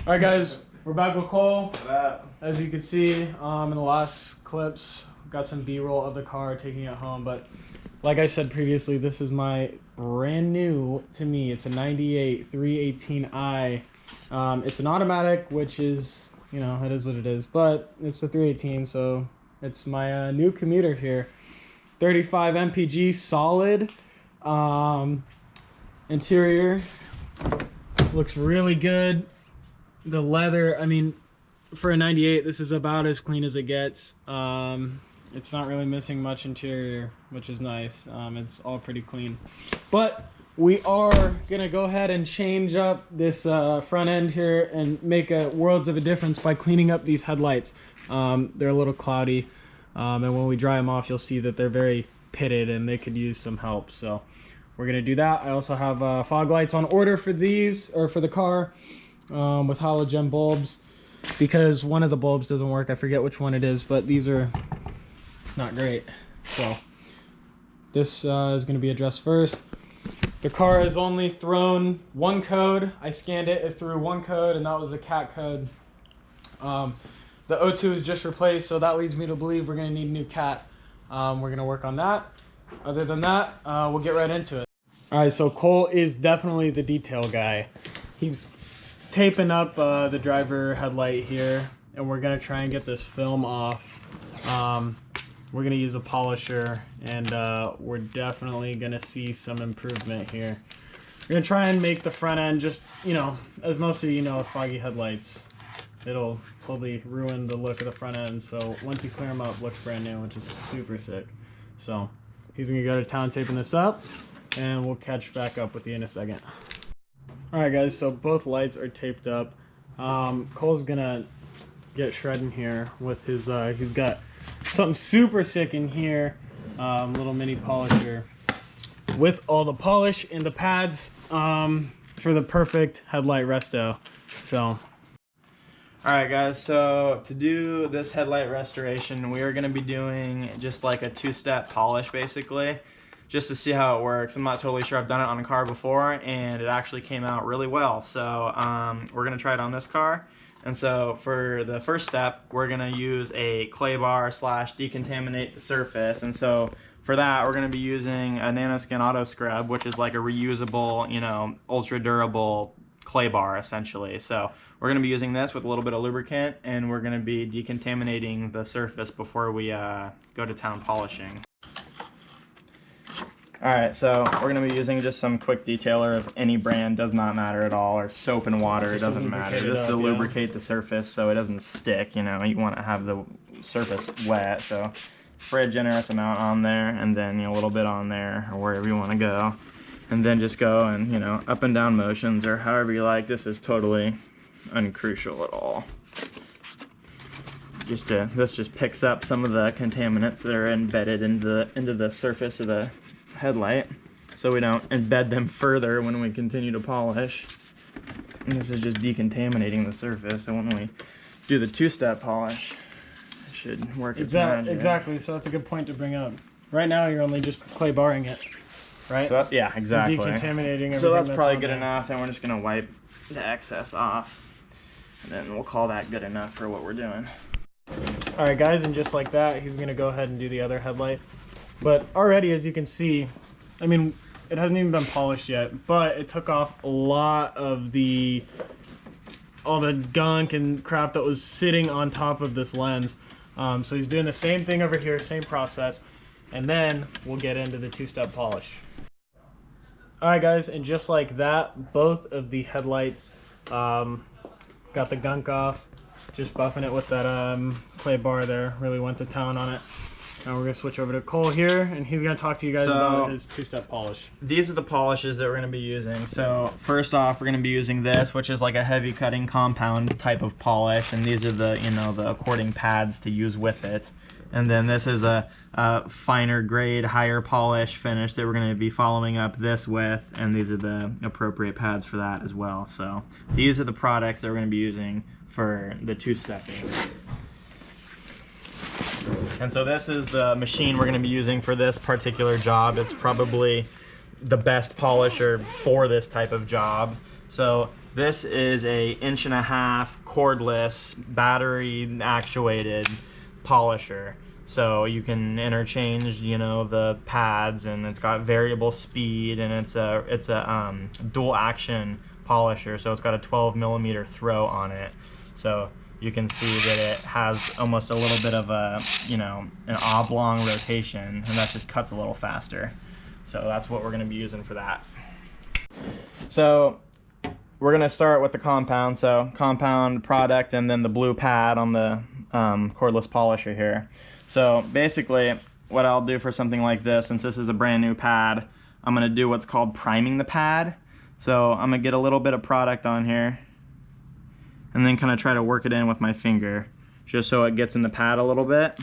All right, guys, we're back with Cole. As you can see, in the last clips, got some B-roll of the car taking it home. But like I said previously, this is my brand new, to me, it's a 98 318i. It's an automatic, which is, you know, it is what it is. But it's a 318, so it's my new commuter here. 35 mpg solid. Interior looks really good. The leather, I mean, for a 98, this is about as clean as it gets. It's not really missing much interior, which is nice. It's all pretty clean. But we are gonna go ahead and change up this front end here and make a worlds of a difference by cleaning up these headlights. They're a little cloudy, and when we dry them off, you'll see that they're very pitted and they could use some help. So we're gonna do that. I also have fog lights on order for these, or for the car, with halogen bulbs, because one of the bulbs doesn't work. I forget which one it is, but these are not great. So this is going to be addressed first. The car has only thrown one code. I scanned it, it threw one code, and that was the cat code. The O2 is just replaced, so that leads me to believe we're going to need a new cat. We're going to work on that. Other than that, we'll get right into it. All right, so Cole is definitely the detail guy. He's taping up the driver headlight here, and we're gonna try and get this film off. We're gonna use a polisher, and we're definitely gonna see some improvement here. We're gonna try and make the front end just, you know, as most of you know, with foggy headlights, it'll totally ruin the look of the front end. So once you clear them up, it looks brand new, which is super sick. So he's gonna go to town taping this up, and we'll catch back up with you in a second. Alright guys, so both lights are taped up. Cole's gonna get shredding here with his, he's got something super sick in here, little mini polisher with all the polish and the pads for the perfect headlight resto. So alright guys, so to do this headlight restoration, we are going to be doing just like a two-step polish basically, just to see how it works. I'm not totally sure. I've done it on a car before and it actually came out really well. So we're gonna try it on this car. And so for the first step, we're gonna use a clay bar / decontaminate the surface. And so for that, we're gonna be using a Nanoskin Auto Scrub, which is like a reusable, you know, ultra durable clay bar essentially. So we're gonna be using this with a little bit of lubricant, and we're gonna be decontaminating the surface before we go to town polishing. Alright, so we're going to be using just some quick detailer of any brand, does not matter at all, or soap and water, it doesn't matter, just to lubricate the surface so it doesn't stick, you know, you want to have the surface wet, so spray a generous amount on there, and then, you know, a little bit on there, or wherever you want to go, and then just go and, you know, up and down motions, or however you like. This is totally uncrucial at all. This just picks up some of the contaminants that are embedded into the surface of the headlight, so we don't embed them further when we continue to polish. And this is just decontaminating the surface, so when we do the two-step polish, it should work its magic. Exactly, so that's a good point to bring up. Right now you're only just clay barring it, right? So yeah, exactly. You're decontaminating everything. So that's probably good enough, and we're just going to wipe the excess off, and then we'll call that good enough for what we're doing. Alright guys, and just like that, he's going to go ahead and do the other headlight. But already, as you can see, I mean, it hasn't even been polished yet, but it took off a lot of all the gunk and crap that was sitting on top of this lens. So he's doing the same thing over here, same process, and then we'll get into the two-step polish. Alright guys, and just like that, both of the headlights got the gunk off. Just buffing it with that clay bar there, really went to town on it. Now we're going to switch over to Cole here, and he's going to talk to you guys about his two-step polish. These are the polishes that we're going to be using. So first off, we're going to be using this, which is like a heavy cutting compound type of polish, and these are the, you know, the according pads to use with it. And then this is a finer grade, higher polish finish that we're going to be following up this with, and these are the appropriate pads for that as well. So these are the products that we're going to be using for the two-stepping. And so this is the machine we're going to be using for this particular job. It's probably the best polisher for this type of job. So this is a 1.5" cordless, battery actuated polisher. So you can interchange, you know, the pads, and it's got variable speed, and it's a dual action polisher. So it's got a 12mm throw on it. So you can see that it has almost a little bit of a, you know, an oblong rotation, and that just cuts a little faster. So that's what we're going to be using for that. So we're going to start with the compound. So compound product, and then the blue pad on the cordless polisher here. So basically what I'll do for something like this, since this is a brand new pad, I'm going to do what's called priming the pad. So I'm going to get a little bit of product on here and then kind of try to work it in with my finger just so it gets in the pad a little bit.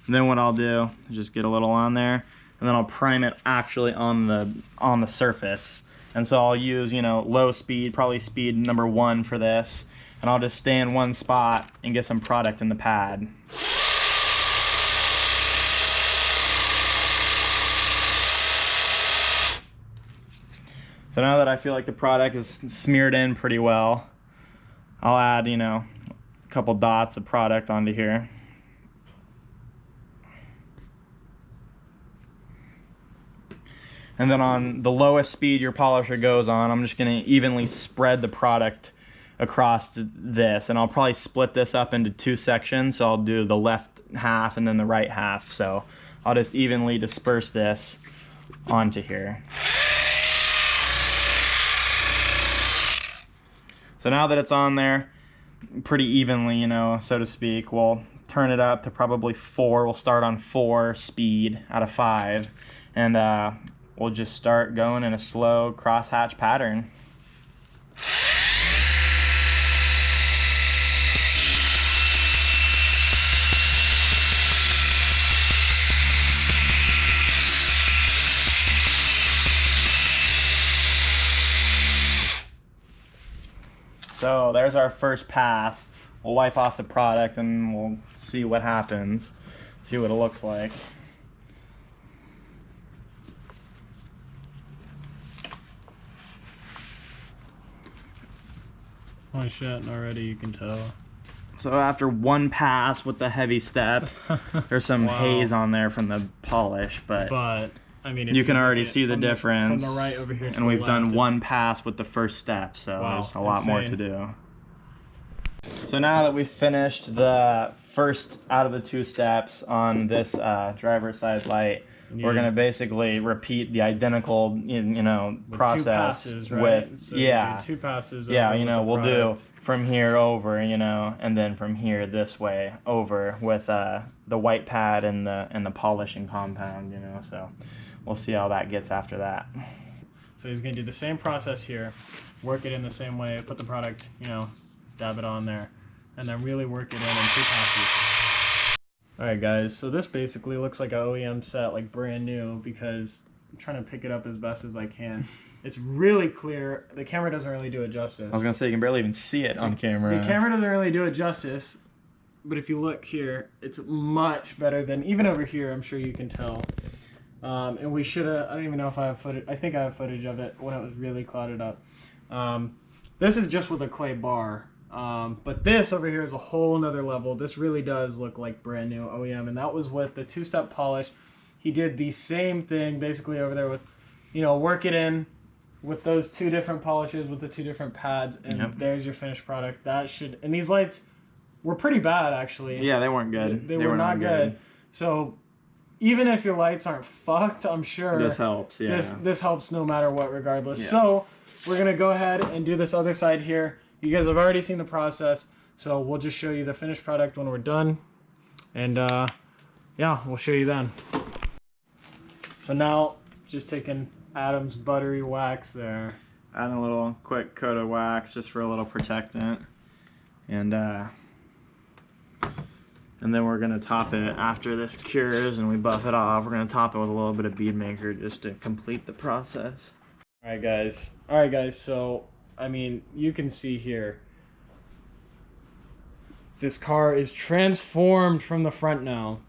And then what I'll do is just get a little on there, and then I'll prime it actually on the surface. And so I'll use, you know, low speed, probably speed number 1 for this, and I'll just stay in one spot and get some product in the pad. So now that I feel like the product is smeared in pretty well, I'll add, you know, a couple dots of product onto here. And then on the lowest speed your polisher goes on, I'm just going to evenly spread the product across this, and I'll probably split this up into 2 sections. So I'll do the left half and then the right half. So I'll just evenly disperse this onto here. So now that it's on there pretty evenly, you know, so to speak, we'll turn it up to probably 4. We'll start on 4 speed out of 5, and we'll just start going in a slow crosshatch pattern. So there's our first pass. We'll wipe off the product and we'll see what happens, see what it looks like. Oh shit, already you can tell. So after one pass with the heavy step, there's some Wow. haze on there from the polish, but I mean, if you can already look at see the from difference. from the right over here to and the we've left, done it's- one pass with the first step, so Wow, there's a lot more to insane. do. So now that we've finished the first out of the 2 steps on this driver's side light, we're gonna basically repeat the identical, you know, with process 2 passes, right? with So you do 2 passes. yeah, over you with know, the we'll product. do from here over, you know, and then from here this way over with the white pad and the polishing compound, you know. So we'll see how that gets after that. So he's gonna do the same process here, work it in the same way, put the product, you know, dab it on there, and then really work it in 2 passes. Alright guys, so this basically looks like an OEM set, like brand new, because I'm trying to pick it up as best as I can. It's really clear. The camera doesn't really do it justice. I was gonna say you can barely even see it on camera. The camera doesn't really do it justice, but if you look here, it's much better than, even over here, I'm sure you can tell. And we should have, I don't even know if I have footage, I think I have footage of it when it was really clouded up. This is just with a clay bar. But this over here is a whole nother level. This really does look like brand new OEM, and that was with the 2-step polish. He did the same thing basically over there with, you know, work it in with those 2 different polishes with the 2 different pads, and there's your finished product. That should, and these lights were pretty bad actually. Yeah, they weren't good. They were not good. So even if your lights aren't fucked, I'm sure this helps. Yeah. This helps no matter what, regardless. Yeah. So we're gonna go ahead and do this other side here. You guys have already seen the process, so we'll just show you the finished product when we're done, and yeah, we'll show you then. So now, just taking Adam's buttery wax there. Adding a little quick coat of wax just for a little protectant, and then we're gonna top it after this cures and we buff it off. We're gonna top it with a little bit of bead maker just to complete the process. All right, guys. So I mean, you can see here, this car is transformed from the front now.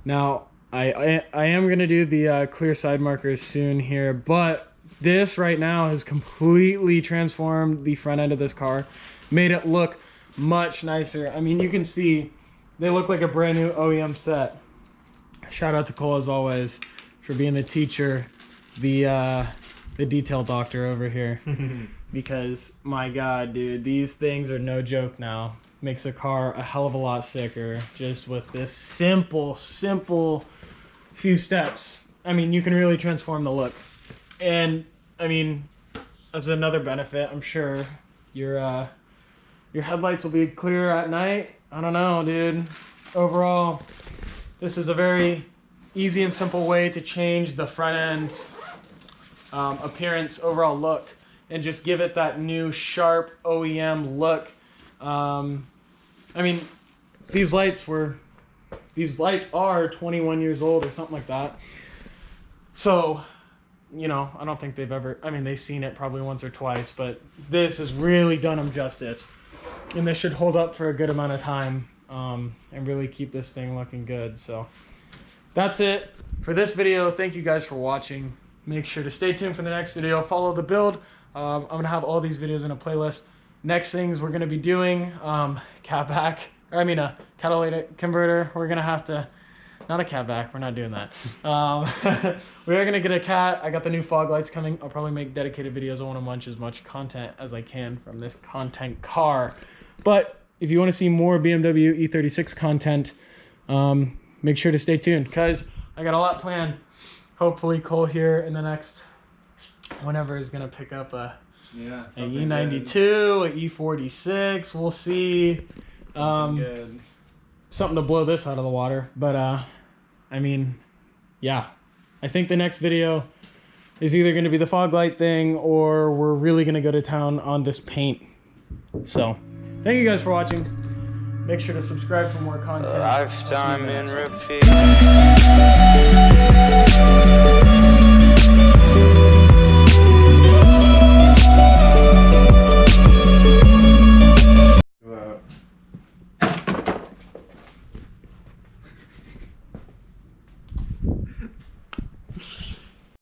Now, I am gonna do the clear side markers soon here, but this right now has completely transformed the front end of this car, made it look much nicer. I mean, you can see they look like a brand new OEM set. Shout out to Cole as always for being the teacher, the detail doctor over here. Because my God, dude, these things are no joke now. Makes a car a hell of a lot sicker just with this simple few steps. I mean, you can really transform the look. And I mean, as another benefit, I'm sure your headlights will be clearer at night. I don't know, dude. Overall, this is a very easy and simple way to change the front end appearance, overall look, and just give it that new sharp OEM look. I mean, these lights are 21 years old or something like that. So, you know, I don't think they've ever, I mean, they've seen it probably once or twice, but this has really done them justice. And this should hold up for a good amount of time and really keep this thing looking good. So that's it for this video. Thank you guys for watching. Make sure to stay tuned for the next video. Follow the build. I'm going to have all these videos in a playlist. Next things we're going to be doing, a catalytic converter. We're going to have to, not a catback, we're not doing that. We are going to get a cat. I got the new fog lights coming. I'll probably make dedicated videos. I want to munch as much content as I can from this content car. But if you want to see more BMW E36 content, make sure to stay tuned because I got a lot planned. Hopefully Cole here in the next, whenever is going to pick up a E92, a E46. We'll see. Good. Something to blow this out of the water. But, I mean, yeah. I think the next video is either going to be the fog light thing or we're really going to go to town on this paint. So, thank you guys for watching. Make sure to subscribe for more content. Lifetime in repeat.